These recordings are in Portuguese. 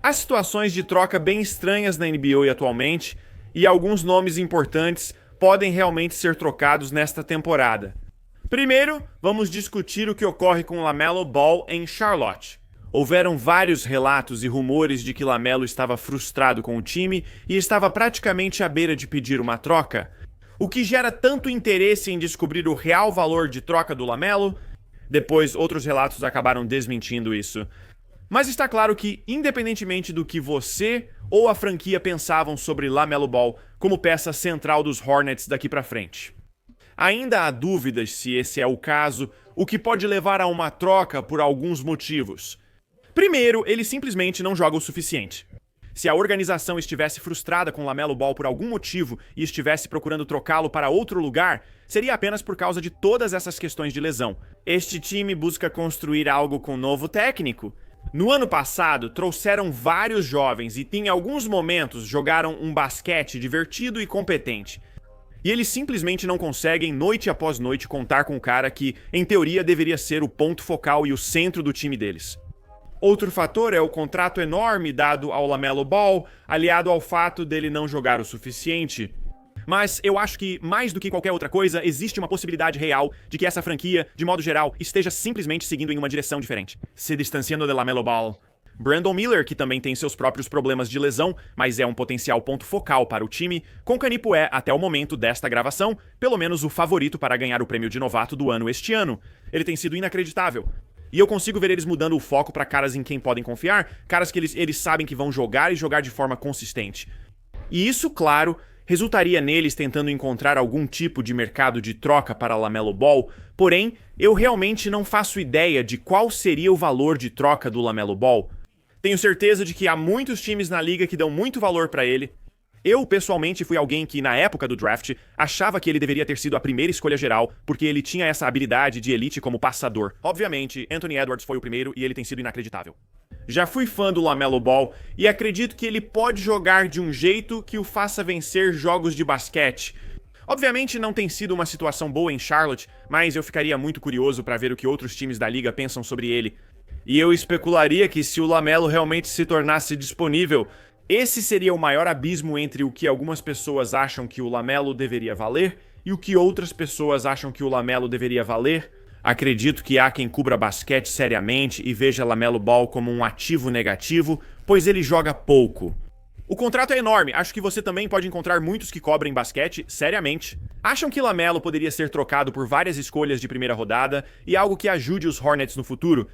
Há situações de troca bem estranhas na NBA atualmente, e alguns nomes importantes podem realmente ser trocados nesta temporada. Primeiro, vamos discutir o que ocorre com LaMelo Ball em Charlotte. Houveram vários relatos e rumores de que LaMelo estava frustrado com o time e estava praticamente à beira de pedir uma troca, o que gera tanto interesse em descobrir o real valor de troca do LaMelo. Depois, outros relatos acabaram desmentindo isso. Mas está claro que, independentemente do que você ou a franquia pensavam sobre LaMelo Ball como peça central dos Hornets daqui pra frente, ainda há dúvidas se esse é o caso, o que pode levar a uma troca por alguns motivos. Primeiro, ele simplesmente não joga o suficiente. Se a organização estivesse frustrada com LaMelo Ball por algum motivo e estivesse procurando trocá-lo para outro lugar, seria apenas por causa de todas essas questões de lesão. Este time busca construir algo com um novo técnico. No ano passado, trouxeram vários jovens e em alguns momentos jogaram um basquete divertido e competente. E eles simplesmente não conseguem, noite após noite, contar com o cara que, em teoria, deveria ser o ponto focal e o centro do time deles. Outro fator é o contrato enorme dado ao LaMelo Ball, aliado ao fato dele não jogar o suficiente. Mas eu acho que, mais do que qualquer outra coisa, existe uma possibilidade real de que essa franquia, de modo geral, esteja simplesmente seguindo em uma direção diferente, se distanciando de LaMelo Ball. Brandon Miller, que também tem seus próprios problemas de lesão, mas é um potencial ponto focal para o time, Concanipo é, até o momento desta gravação, pelo menos o favorito para ganhar o prêmio de novato do ano este ano. Ele tem sido inacreditável. E eu consigo ver eles mudando o foco para caras em quem podem confiar, caras que eles sabem que vão jogar e jogar de forma consistente. E isso, claro, resultaria neles tentando encontrar algum tipo de mercado de troca para LaMelo Ball, porém, eu realmente não faço ideia de qual seria o valor de troca do LaMelo Ball. Tenho certeza de que há muitos times na liga que dão muito valor para ele. Eu, pessoalmente, fui alguém que, na época do draft, achava que ele deveria ter sido a primeira escolha geral, porque ele tinha essa habilidade de elite como passador. Obviamente, Anthony Edwards foi o primeiro e ele tem sido inacreditável. Já fui fã do LaMelo Ball e acredito que ele pode jogar de um jeito que o faça vencer jogos de basquete. Obviamente não tem sido uma situação boa em Charlotte, mas eu ficaria muito curioso para ver o que outros times da liga pensam sobre ele. E eu especularia que se o LaMelo realmente se tornasse disponível, esse seria o maior abismo entre o que algumas pessoas acham que o LaMelo deveria valer e o que outras pessoas acham que o LaMelo deveria valer. Acredito que há quem cubra basquete seriamente e veja LaMelo Ball como um ativo negativo, pois ele joga pouco. O contrato é enorme, acho que você também pode encontrar muitos que cobrem basquete seriamente. Acham que LaMelo poderia ser trocado por várias escolhas de primeira rodada e algo que ajude os Hornets no futuro?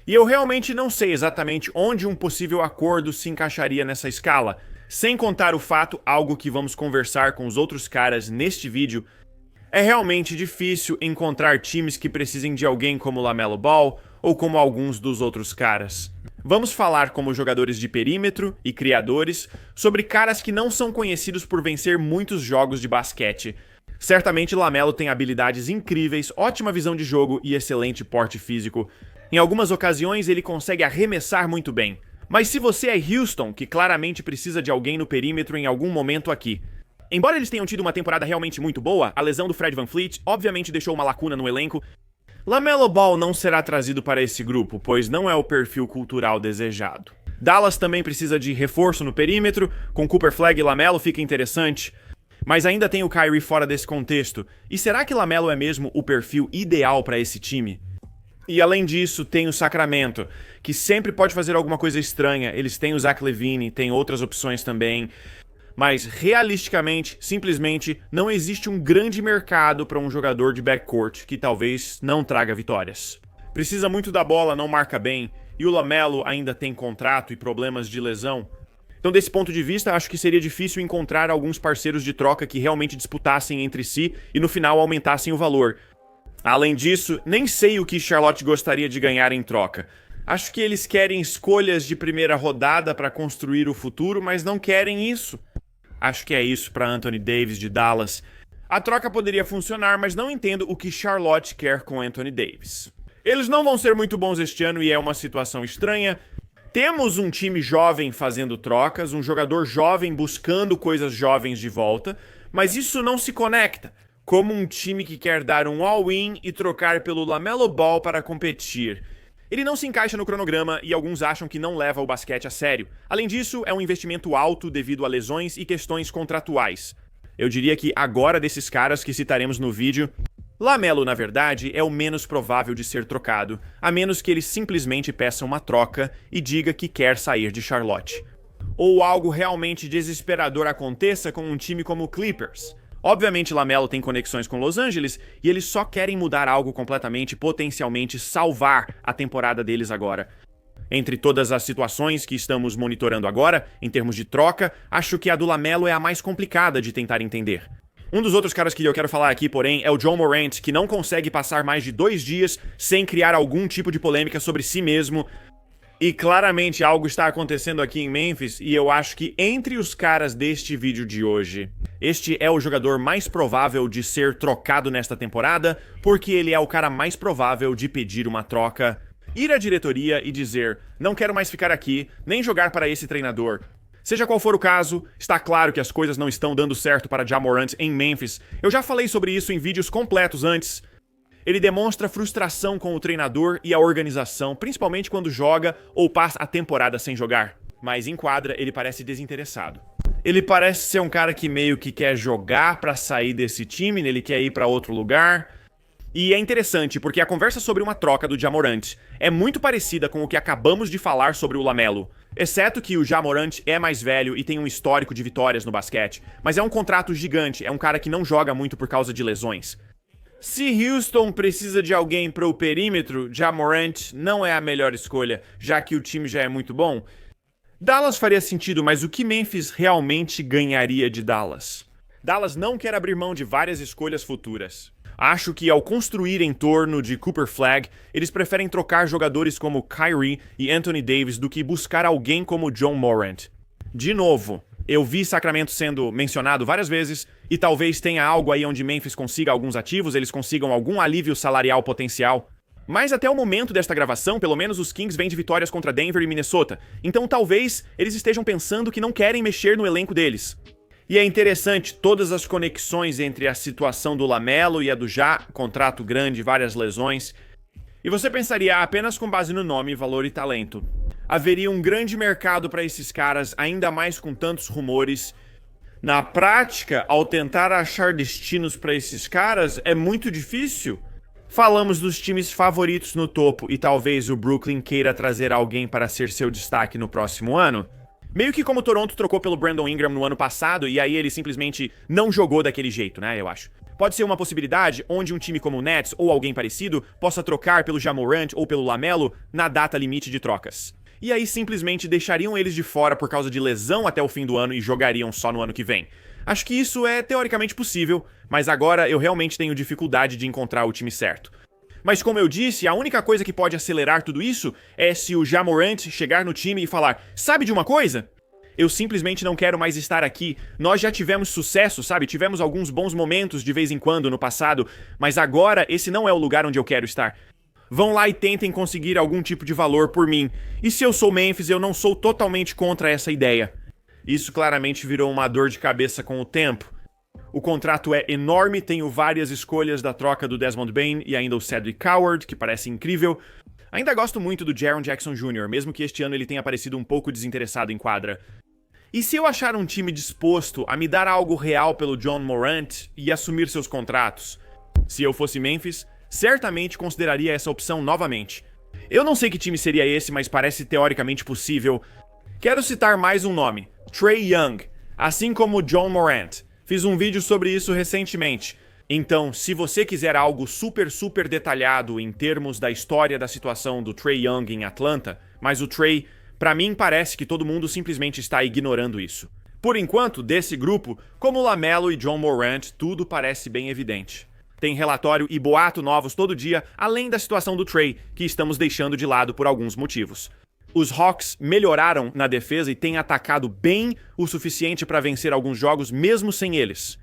E eu realmente não sei exatamente onde um possível acordo se encaixaria nessa escala, sem contar o fato, algo que vamos conversar com os outros caras neste vídeo, é realmente difícil encontrar times que precisem de alguém como LaMelo Ball ou como alguns dos outros caras. Vamos falar como jogadores de perímetro e criadores sobre caras que não são conhecidos por vencer muitos jogos de basquete. Certamente LaMelo tem habilidades incríveis, ótima visão de jogo e excelente porte físico. Em algumas ocasiões ele consegue arremessar muito bem. Mas se você é Houston, que claramente precisa de alguém no perímetro em algum momento aqui. Embora eles tenham tido uma temporada realmente muito boa, a lesão do Fred VanVleet obviamente deixou uma lacuna no elenco. LaMelo Ball não será trazido para esse grupo, pois não é o perfil cultural desejado. Dallas também precisa de reforço no perímetro, com Cooper Flag e LaMelo fica interessante. Mas ainda tem o Kyrie fora desse contexto. E será que LaMelo é mesmo o perfil ideal para esse time? E além disso, tem o Sacramento, que sempre pode fazer alguma coisa estranha. Eles têm o Zach LaVine, tem outras opções também. Mas, realisticamente, simplesmente, não existe um grande mercado para um jogador de backcourt que talvez não traga vitórias. Precisa muito da bola, não marca bem, e o LaMelo ainda tem contrato e problemas de lesão. Então, desse ponto de vista, acho que seria difícil encontrar alguns parceiros de troca que realmente disputassem entre si e no final aumentassem o valor. Além disso, nem sei o que Charlotte gostaria de ganhar em troca. Acho que eles querem escolhas de primeira rodada para construir o futuro, mas não querem isso. Acho que é isso para Anthony Davis de Dallas. A troca poderia funcionar, mas não entendo o que Charlotte quer com Anthony Davis. Eles não vão ser muito bons este ano e é uma situação estranha. Temos um time jovem fazendo trocas, um jogador jovem buscando coisas jovens de volta, mas isso não se conecta. Como um time que quer dar um all-in e trocar pelo LaMelo Ball para competir. Ele não se encaixa no cronograma e alguns acham que não leva o basquete a sério. Além disso, é um investimento alto devido a lesões e questões contratuais. Eu diria que agora desses caras que citaremos no vídeo, LaMelo, na verdade, é o menos provável de ser trocado, a menos que ele simplesmente peça uma troca e diga que quer sair de Charlotte. Ou algo realmente desesperador aconteça com um time como o Clippers. Obviamente, LaMelo tem conexões com Los Angeles e eles só querem mudar algo completamente, potencialmente salvar a temporada deles agora. Entre todas as situações que estamos monitorando agora, em termos de troca, acho que a do LaMelo é a mais complicada de tentar entender. Um dos outros caras que eu quero falar aqui, porém, é o John Morant, que não consegue passar mais de 2 dias sem criar algum tipo de polêmica sobre si mesmo. E claramente algo está acontecendo aqui em Memphis, e eu acho que entre os caras deste vídeo de hoje, este é o jogador mais provável de ser trocado nesta temporada, porque ele é o cara mais provável de pedir uma troca, ir à diretoria e dizer, não quero mais ficar aqui, nem jogar para esse treinador. Seja qual for o caso, está claro que as coisas não estão dando certo para Ja Morant em Memphis. Eu já falei sobre isso em vídeos completos antes. Ele demonstra frustração com o treinador e a organização, principalmente quando joga ou passa a temporada sem jogar. Mas em quadra, ele parece desinteressado. Ele parece ser um cara que meio que quer jogar pra sair desse time, ele quer ir pra outro lugar. E é interessante, porque a conversa sobre uma troca do Ja Morant é muito parecida com o que acabamos de falar sobre o LaMelo. Exceto que o Ja Morant é mais velho e tem um histórico de vitórias no basquete, mas é um contrato gigante, é um cara que não joga muito por causa de lesões. Se Houston precisa de alguém para o perímetro, Ja Morant não é a melhor escolha, já que o time já é muito bom. Dallas faria sentido, mas o que Memphis realmente ganharia de Dallas? Dallas não quer abrir mão de várias escolhas futuras. Acho que ao construir em torno de Cooper Flagg, eles preferem trocar jogadores como Kyrie e Anthony Davis do que buscar alguém como John Morant. De novo, eu vi Sacramento sendo mencionado várias vezes, e talvez tenha algo aí onde Memphis consiga alguns ativos, eles consigam algum alívio salarial potencial. Mas até o momento desta gravação, pelo menos os Kings vêm de vitórias contra Denver e Minnesota, então talvez eles estejam pensando que não querem mexer no elenco deles. E é interessante todas as conexões entre a situação do LaMelo e a do Ja, contrato grande, várias lesões. E você pensaria apenas com base no nome, valor e talento. Haveria um grande mercado para esses caras, ainda mais com tantos rumores. Na prática, ao tentar achar destinos para esses caras, é muito difícil. Falamos dos times favoritos no topo e talvez o Brooklyn queira trazer alguém para ser seu destaque no próximo ano. Meio que como Toronto trocou pelo Brandon Ingram no ano passado e aí ele simplesmente não jogou daquele jeito, né, eu acho. Pode ser uma possibilidade onde um time como o Nets ou alguém parecido possa trocar pelo Ja Morant ou pelo LaMelo na data limite de trocas. E aí simplesmente deixariam eles de fora por causa de lesão até o fim do ano e jogariam só no ano que vem. Acho que isso é teoricamente possível, mas agora eu realmente tenho dificuldade de encontrar o time certo. Mas como eu disse, a única coisa que pode acelerar tudo isso é se o Ja Morant chegar no time e falar, sabe de uma coisa? Eu simplesmente não quero mais estar aqui. Nós já tivemos sucesso, sabe? Tivemos alguns bons momentos de vez em quando no passado, mas agora esse não é o lugar onde eu quero estar. Vão lá e tentem conseguir algum tipo de valor por mim. E se eu sou Memphis, eu não sou totalmente contra essa ideia. Isso claramente virou uma dor de cabeça com o tempo. O contrato é enorme, tenho várias escolhas da troca do Desmond Bane e ainda o Cedric Coward, que parece incrível. Ainda gosto muito do Jaren Jackson Jr., mesmo que este ano ele tenha parecido um pouco desinteressado em quadra. E se eu achar um time disposto a me dar algo real pelo John Morant e assumir seus contratos? Se eu fosse Memphis, certamente consideraria essa opção novamente. Eu não sei que time seria esse, mas parece teoricamente possível. Quero citar mais um nome, Trae Young, assim como John Morant. Fiz um vídeo sobre isso recentemente. Então, se você quiser algo super detalhado em termos da história da situação do Trae Young em Atlanta, mas o Trae, pra mim parece que todo mundo simplesmente está ignorando isso. Por enquanto, desse grupo, como LaMelo e John Morant, tudo parece bem evidente. Tem relatório e boato novos todo dia, além da situação do Trae, que estamos deixando de lado por alguns motivos. Os Hawks melhoraram na defesa e têm atacado bem o suficiente para vencer alguns jogos mesmo sem eles.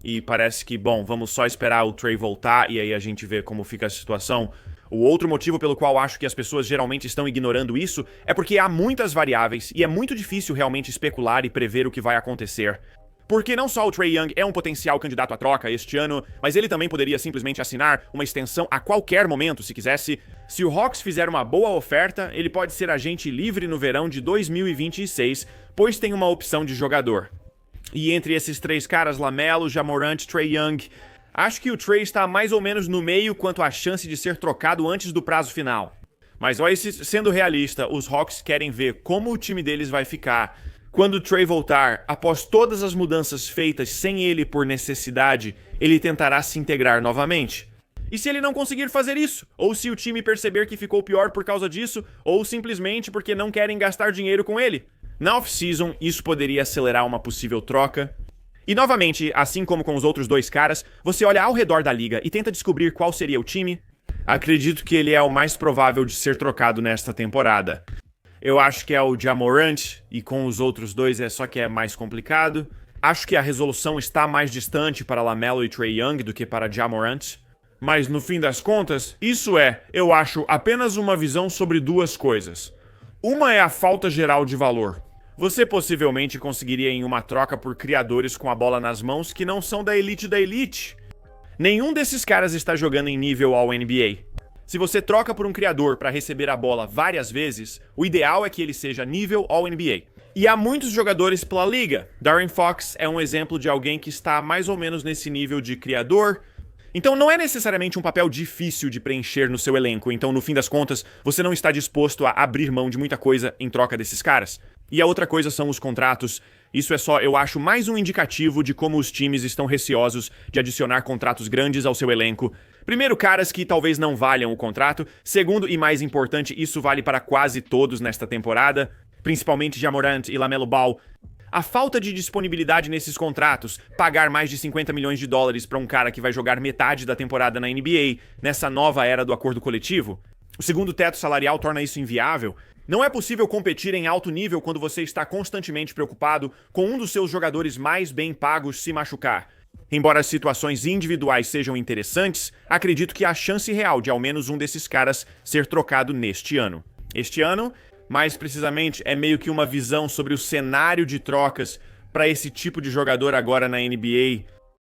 E parece que, bom, vamos só esperar o Trae voltar e aí a gente vê como fica a situação. O outro motivo pelo qual acho que as pessoas geralmente estão ignorando isso é porque há muitas variáveis e é muito difícil realmente especular e prever o que vai acontecer. Porque não só o Trae Young é um potencial candidato à troca este ano, mas ele também poderia simplesmente assinar uma extensão a qualquer momento, se quisesse. Se o Hawks fizer uma boa oferta, ele pode ser agente livre no verão de 2026, pois tem uma opção de jogador. E entre esses três caras, LaMelo, Ja Morant, Trae Young, acho que o Trae está mais ou menos no meio quanto à chance de ser trocado antes do prazo final. Mas sendo realista, os Hawks querem ver como o time deles vai ficar quando o Trae voltar. Após todas as mudanças feitas sem ele por necessidade, ele tentará se integrar novamente. E se ele não conseguir fazer isso? Ou se o time perceber que ficou pior por causa disso, ou simplesmente porque não querem gastar dinheiro com ele? Na off-season, isso poderia acelerar uma possível troca. E novamente, assim como com os outros dois caras, você olha ao redor da liga e tenta descobrir qual seria o time. Acredito que ele é o mais provável de ser trocado nesta temporada. Eu acho que é o Ja Morant, e com os outros dois só que é mais complicado. Acho que a resolução está mais distante para LaMelo e Trae Young do que para Ja Morant. Mas no fim das contas, eu acho, apenas uma visão sobre duas coisas. Uma é a falta geral de valor. Você possivelmente conseguiria em uma troca por criadores com a bola nas mãos que não são da elite. Nenhum desses caras está jogando em nível ao NBA. Se você troca por um criador para receber a bola várias vezes, o ideal é que ele seja nível ao NBA. E há muitos jogadores pela liga. De'Aaron Fox é um exemplo de alguém que está mais ou menos nesse nível de criador. Então não é necessariamente um papel difícil de preencher no seu elenco, então no fim das contas, você não está disposto a abrir mão de muita coisa em troca desses caras. E a outra coisa são os contratos. Isso é só, eu acho, mais um indicativo de como os times estão receosos de adicionar contratos grandes ao seu elenco. Primeiro, caras que talvez não valham o contrato. Segundo, e mais importante, isso vale para quase todos nesta temporada, principalmente Ja Morant e LaMelo Ball. A falta de disponibilidade nesses contratos, pagar mais de 50 milhões de dólares para um cara que vai jogar metade da temporada na NBA, nessa nova era do acordo coletivo. O segundo teto salarial torna isso inviável. Não é possível competir em alto nível quando você está constantemente preocupado com um dos seus jogadores mais bem pagos se machucar. Embora as situações individuais sejam interessantes, acredito que há chance real de ao menos um desses caras ser trocado neste ano. Este ano, mais precisamente, é meio que uma visão sobre o cenário de trocas para esse tipo de jogador agora na NBA.